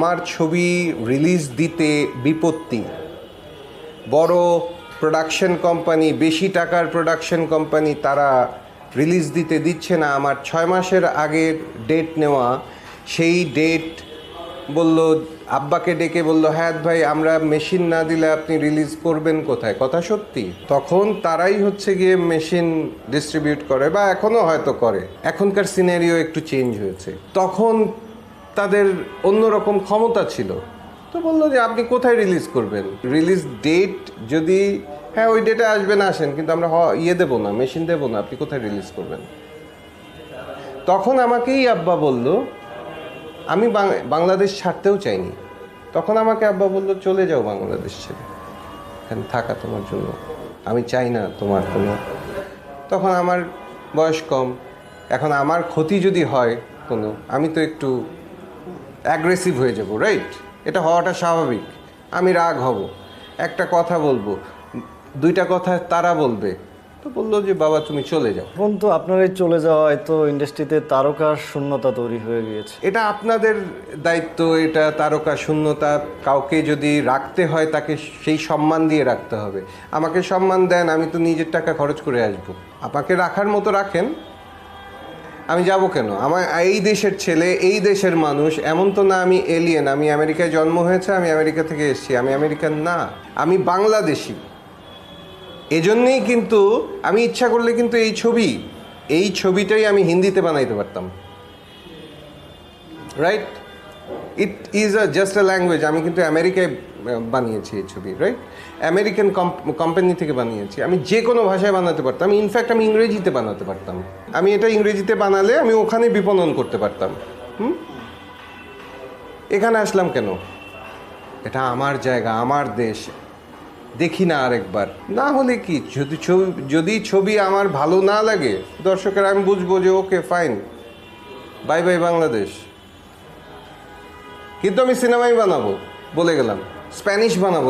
আমার ছবি রিলিজ দিতে বিপত্তি, বড় প্রোডাকশন কোম্পানি, বেশি টাকার প্রোডাকশন কোম্পানি, তারা রিলিজ দিতে দিচ্ছে না। আমার 6 মাসের আগের ডেট নেওয়া, সেই ডেট বলল, আব্বাকে ডেকে বলল, হ্যাঁ ভাই আমরা মেশিন না দিলে আপনি রিলিজ করবেন কোথায়? কথা সত্যি। তখন তারাই হচ্ছে গিয়ে মেশিন ডিস্ট্রিবিউট করে, বা এখনও হয়তো করে। এখনকার সিনারিও একটু চেঞ্জ হয়েছে। তখন তাদের অন্যরকম ক্ষমতা ছিল। তো বললো যে আপনি কোথায় রিলিজ করবেন? রিলিজ ডেট যদি, হ্যাঁ ওই ডেটে আসবেন আসেন, কিন্তু আমরা দেবো না, মেশিন দেবো না, আপনি কোথায় রিলিজ করবেন? তখন আমাকেই আব্বা বলল, আমি বাংলাদেশ ছাড়তেও চাইনি। তখন আমাকে আব্বা বলল, চলে যাও বাংলাদেশ ছেড়ে, এখানে থাকা তোমার জন্য, আমি চাই না তোমার কোনো। তখন আমার বয়স কম, এখন আমার ক্ষতি যদি হয় কোনো, আমি তো একটু অ্যাগ্রেসিভ হয়ে যাব, রাইট? এটা হওয়াটা স্বাভাবিক। আমি রাগ হব, একটা কথা বলবো, 2টা কথা তারা বলবে। তো বললো যে বাবা তুমি চলে যাও। এখন তো আপনার এই চলে যাওয়ায় তো ইন্ডাস্ট্রিতে তারকার শূন্যতা তৈরি হয়ে গিয়েছে। এটা আপনাদের দায়িত্ব, এটা তারকা শূন্যতা। কাউকে যদি রাখতে হয় তাকে সেই সম্মান দিয়ে রাখতে হবে। আমাকে সম্মান দেন, আমি তো নিজের টাকা খরচ করে আসবো। আমাকে রাখার মতো রাখেন, আমি যাব কেন? আমার এই দেশের ছেলে, এই দেশের মানুষ, এমন তো না আমি এলিয়েন। আমি আমেরিকায় জন্ম হয়েছে, আমি আমেরিকা থেকে এসেছি, আমি আমেরিকান না, আমি বাংলাদেশি। এজন্যই কিন্তু আমি ইচ্ছা করলে কিন্তু এই ছবিটাই আমি হিন্দিতে বানাইতে পারতাম, right? It is just a language. আমি কিন্তু আমেরিকায় বানিয়েছি এই ছবি, রাইট? আমেরিকান কোম্পানি থেকে বানিয়েছি। আমি যে কোনো ভাষায় বানাতে পারতাম। ইনফ্যাক্ট আমি ইংরেজিতে বানাতে পারতাম। আমি এটা ইংরেজিতে বানালে আমি ওখানে বিপণন করতে পারতাম। এখানে আসলাম কেন? এটা আমার জায়গা, আমার দেশ। দেখি না আরেকবার? না হলে কি, যদি ছবি আমার ভালো না লাগে দর্শকের, আমি বুঝবো যে okay fine, bye bye Bangladesh. কিন্তু আমি সিনেমাই বানাবো, বলে গেলাম, স্প্যানিশ বানাবো।